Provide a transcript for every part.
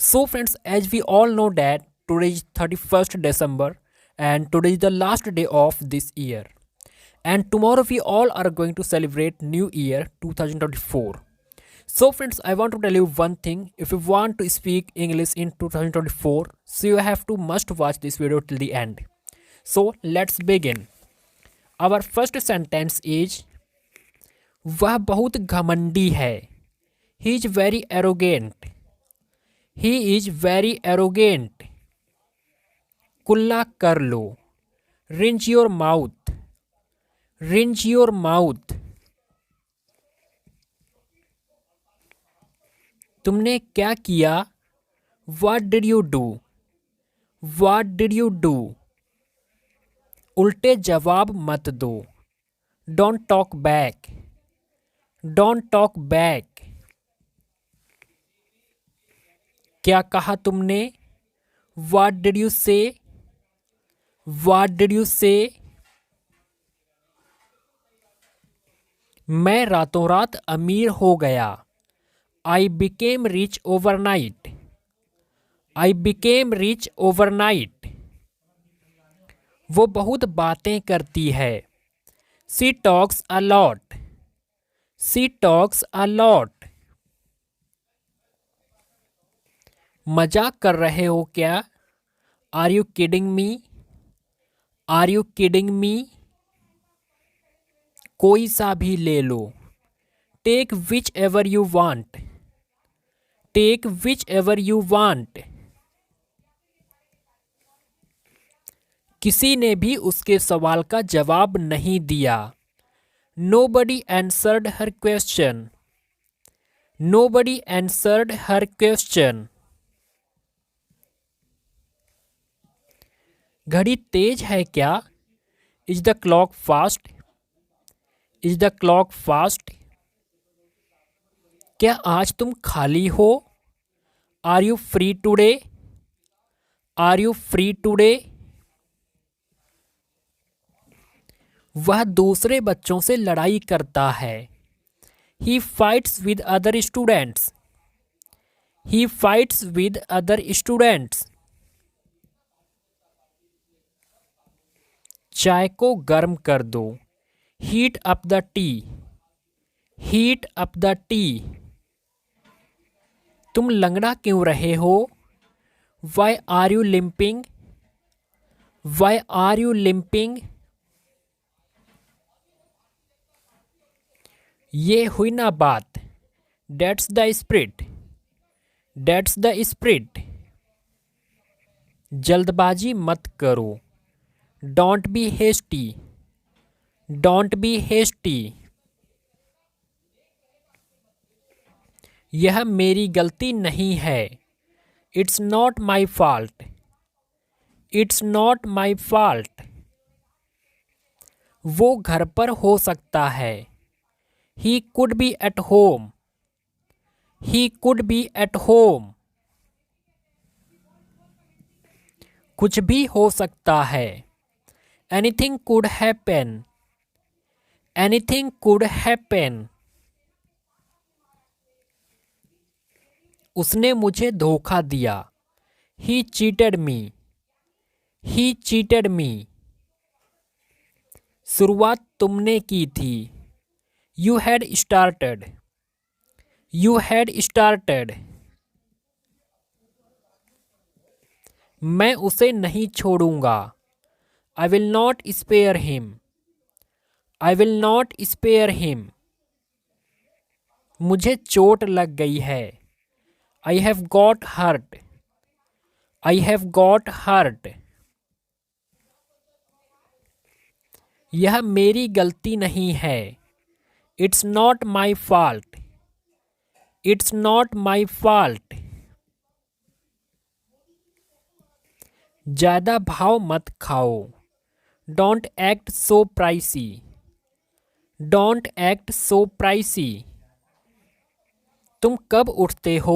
So friends, as we all know that today is 31st December and today is the last day of this year. And tomorrow we all are going to celebrate New Year 2024. So friends, I want to tell you one thing. If you want to speak English in 2024, so you have to must watch this video till the end. So let's begin. Our first sentence is वह बहुत घमंडी है. He is very arrogant. He is very arrogant. कुल्ला कर लो. Rinse your mouth. Rinse your mouth. तुमने क्या किया? What did you do? What did you do? उल्टे जवाब मत दो. Don't talk back. Don't talk back. क्या कहा तुमने? What did you say? What did you say? मैं रातों रात अमीर हो गया. I became rich overnight. I became rich overnight. वो बहुत बातें करती है. She talks a lot. She talks a lot. मजाक कर रहे हो क्या? Are you kidding me? Are you kidding me? कोई सा भी ले लो. Take whichever you want. Take whichever you want. किसी ने भी उसके सवाल का जवाब नहीं दिया. Nobody answered her question. Nobody answered her question. घड़ी तेज है क्या? Is the clock fast? Is the clock fast? क्या आज तुम खाली हो? Are you free today? Are you free today? वह दूसरे बच्चों से लड़ाई करता है. He fights with other students. He fights with other students. चाय को गर्म कर दो. Heat up the tea. Heat up the tea. तुम लंगड़ा क्यों रहे हो? Why are you limping? Why are you limping? ये हुई ना बात. That's the spirit. That's the spirit. जल्दबाजी मत करो. Don't be hasty. Don't be hasty. यह मेरी गलती नहीं है. It's not my fault. It's not my fault. वो घर पर हो सकता है. He could be at home. He could be at home. कुछ भी हो सकता है. Anything could happen. Anything could happen. उसने मुझे धोखा दिया. He cheated me. He cheated me. शुरुआत तुमने की थी. You had started. You had started. मैं उसे नहीं छोड़ूंगा. I will not spare him. I will not spare him. मुझे चोट लग गई है. I have got hurt. I have got hurt. यह मेरी गलती नहीं है. It's not my fault. It's not my fault. ज़्यादा भाव मत खाओ. Don't act so pricey. Don't act so pricey. तुम कब उठते हो?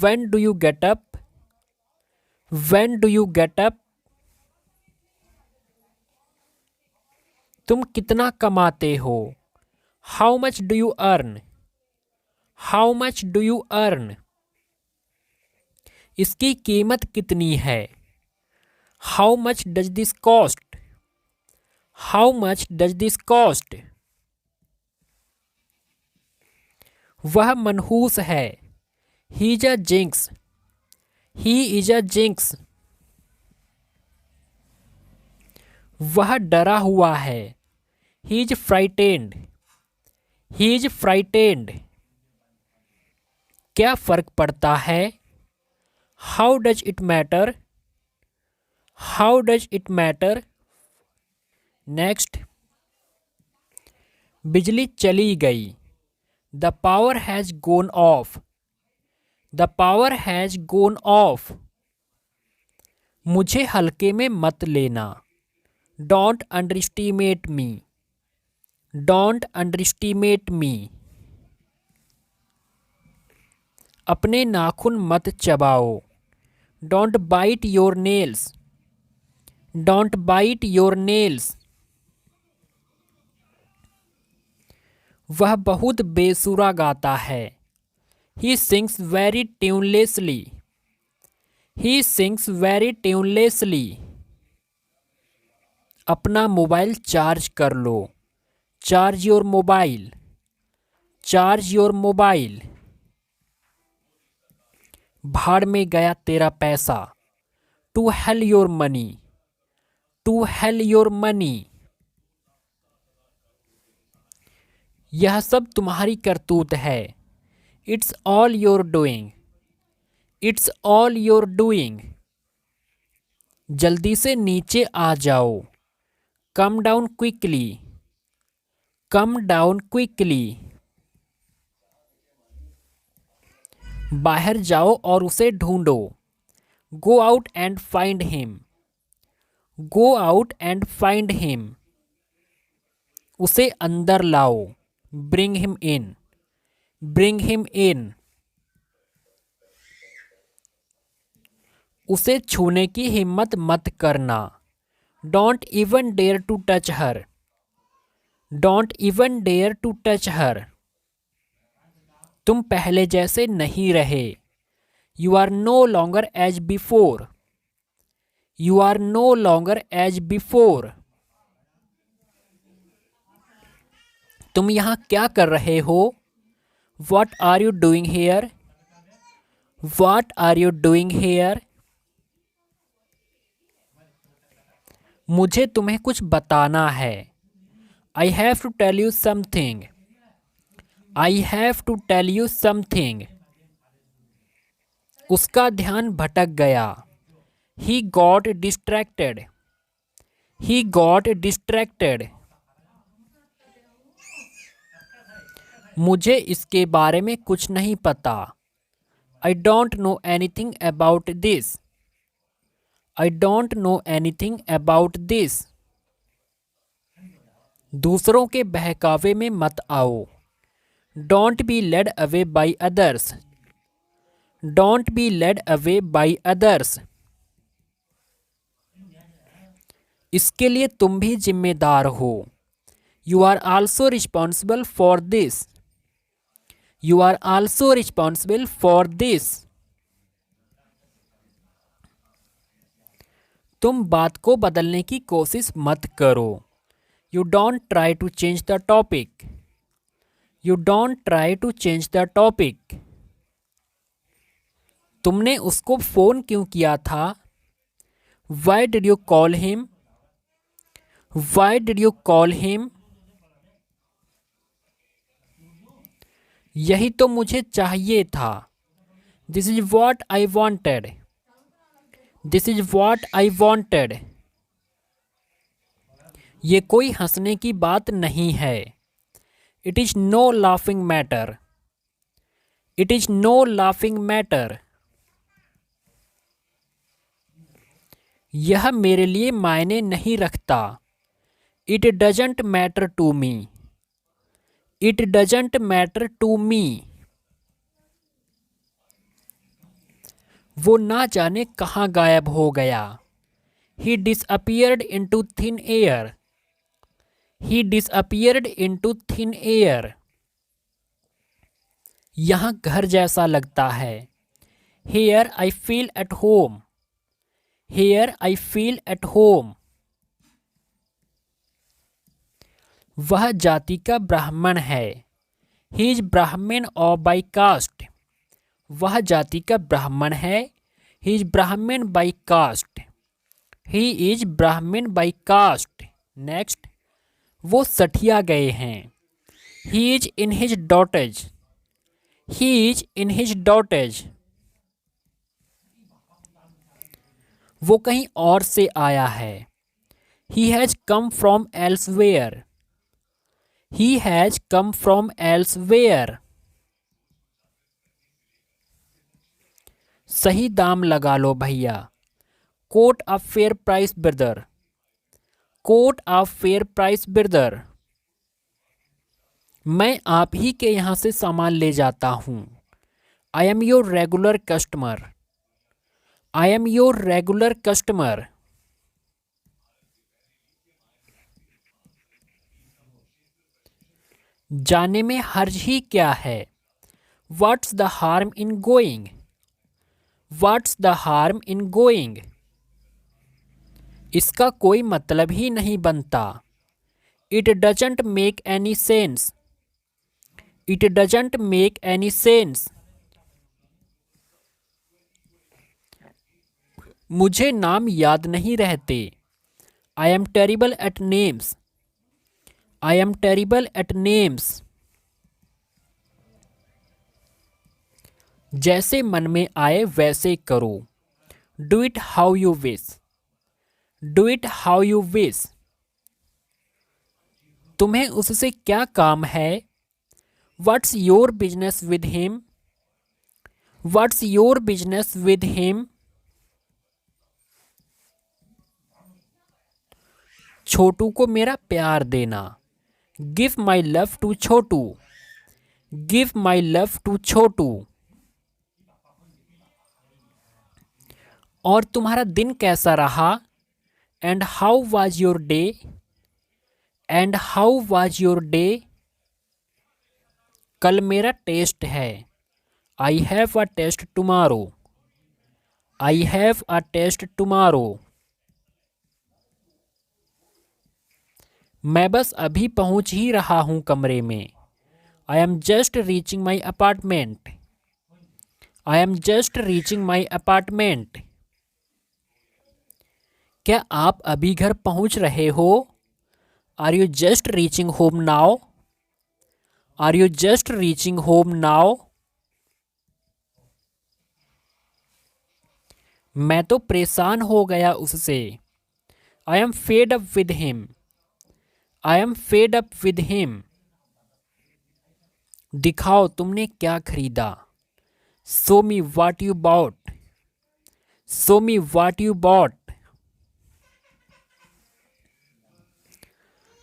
When do you get up? When do you get up? तुम कितना कमाते हो? How much do you earn? How much do you earn? इसकी कीमत कितनी है? How much does this cost? How much does this cost? वह मनहूस है। He is a jinx. He is a jinx. वह डरा हुआ है। He is frightened. He is frightened. क्या फर्क पड़ता है? How does it matter? How does it matter? Next, बिजली चली गई। The power has gone off. The power has gone off. मुझे हल्के में मत लेना। Don't underestimate me. Don't underestimate me. अपने नाखून मत चबाओ। Don't bite your nails. Don't bite your nails. वह बहुत बेसुरा गाता है। He sings very tunelessly. He sings very tunelessly. अपना मोबाइल चार्ज कर लो। Charge your mobile. Charge your mobile. भाड़ में गया तेरा पैसा। To hell your money. To hell your money. यह सब तुम्हारी करतूत है। It's all your doing. It's all your doing. जल्दी से नीचे आ जाओ। Come down quickly. Come down quickly. बाहर जाओ और उसे ढूंढो। Go out and find him. Go out and find him. उसे अंदर लाओ। Bring him in. Bring him in. उसे छूने की हिम्मत मत करना। Don't even dare to touch her. Don't even dare to touch her. तुम पहले जैसे नहीं रहे। You are no longer as before. You are no longer as before. तुम यहाँ क्या कर रहे हो? What are you doing here? What are you doing here? मुझे तुम्हें कुछ बताना है। I have to tell you something. I have to tell you something. उसका ध्यान भटक गया। He got distracted. He got distracted. मुझे इसके बारे में कुछ नहीं पता। I don't know anything about this. I don't know anything about this. दूसरों के बहकावे में मत आओ। Don't be led away by others. Don't be led away by others. इसके लिए तुम भी जिम्मेदार हो। You are also responsible for this. You are also responsible for this. तुम बात को बदलने की कोशिश मत करो। You don't try to change the topic. You don't try to change the topic. तुमने उसको फोन क्यों किया था? Why did you call him? Why did you call him? यही तो मुझे चाहिए था। This is what I wanted. This is what I wanted. ये कोई हंसने की बात नहीं है। It is no laughing matter. It is no laughing matter. यह मेरे लिए मायने नहीं रखता। It doesn't matter to me. It doesn't matter to me. वो ना जाने कहाँ गायब हो गया। He disappeared into thin air. He disappeared into thin air. यहाँ घर जैसा लगता है। Here I feel at home. Here I feel at home. वह जाति का ब्राह्मण है. He is Brahmin or by caste. वह जाति का ब्राह्मण है. He is Brahmin by caste. He is Brahmin by caste. Next. वो सठिया गए हैं. He is in his dotage. He is in his dotage. वो कहीं और से आया है. He has come from elsewhere. He has come from elsewhere. सही दाम लगा लो भैया. Quote a fair price brother. Quote a fair price brother. मैं आप ही के यहाँ से सामान ले जाता हूँ. I am your regular customer. I am your regular customer. जाने में हर्ज ही क्या है. What's the harm in going? What's the harm in going? इसका कोई मतलब ही नहीं बनता. It doesn't make any sense. It doesn't make any sense. मुझे नाम याद नहीं रहते. I am terrible at names. I am terrible at names. जैसे मन में आए वैसे करो. Do it how you wish. Do it how you wish. तुम्हें उससे क्या काम है. What's your business with him? What's your business with him? छोटू को मेरा प्यार देना. Give my love to Chhotu. Give my love to छोटू. और तुम्हारा दिन कैसा रहा. And how was your day? And how was your day? कल मेरा टेस्ट है. I have a test tomorrow. I have a test tomorrow. मैं बस अभी पहुंच ही रहा हूं कमरे में. I am just reaching my apartment. I am just reaching my apartment. क्या आप अभी घर पहुंच रहे हो. Are you just reaching home now? Are you just reaching home now? मैं तो परेशान हो गया उससे. I am fed up with him. I am fed up with him. दिखाओ तुमने क्या खरीदा. Show me what you bought. Show me what you bought.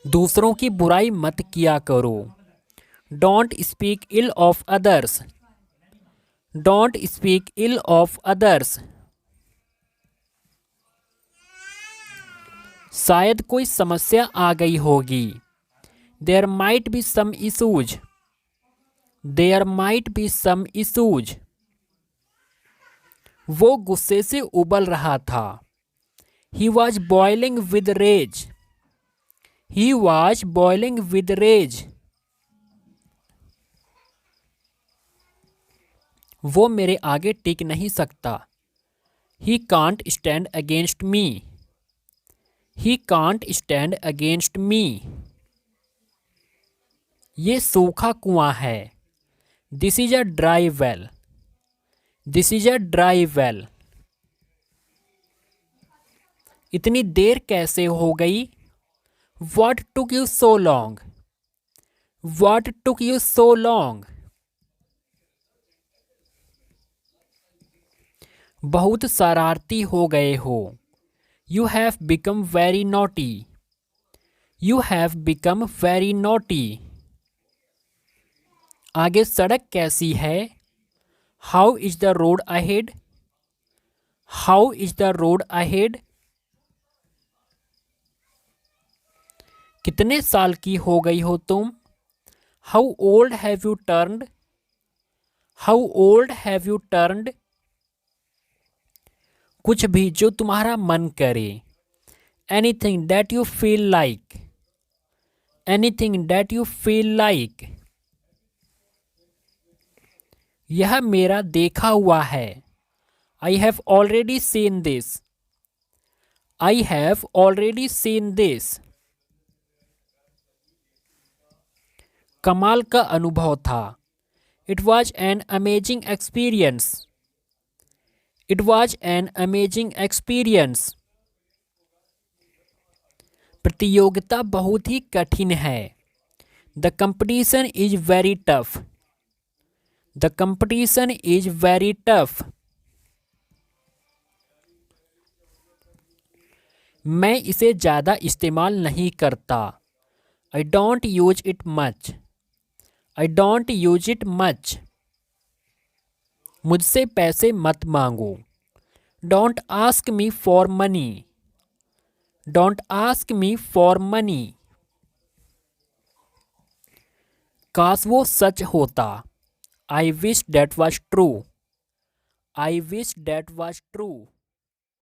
दूसरों की बुराई मत किया करो. Don't speak ill of others. Don't speak ill of others. शायद कोई समस्या आ गई होगी. There might be some issues. There might be some issues. वो गुस्से से उबल रहा था. He was boiling with rage. He was boiling with rage. वो मेरे आगे टिक नहीं सकता. He can't stand against me. He can't stand against me. ये सूखा कुआं है. This is a dry well. This is a dry well. इतनी देर कैसे हो गई. What took you so long? What took you so long? बहुत शरारती हो गए हो. You have become very naughty. You have become very naughty. आगे सड़क कैसी है. How is the road ahead? How is the road ahead? कितने साल की हो गई हो तुम. How old have you turned? How old have you turned? कुछ भी जो तुम्हारा मन करे। Anything that you feel like. Anything that you feel like. यह मेरा देखा हुआ है। I have already seen this. I have already seen this. कमाल का अनुभव था। It was an amazing experience. It was an amazing experience. प्रतियोगिता बहुत ही कठिन है। The competition is very tough. The competition is very tough. मैं इसे ज़्यादा इस्तेमाल नहीं करता। I don't use it much. I don't use it much. मुझसे पैसे मत मांगो। Don't ask me for money. Don't ask me for money. काश वो सच होता। I wish that was true. I wish that was true.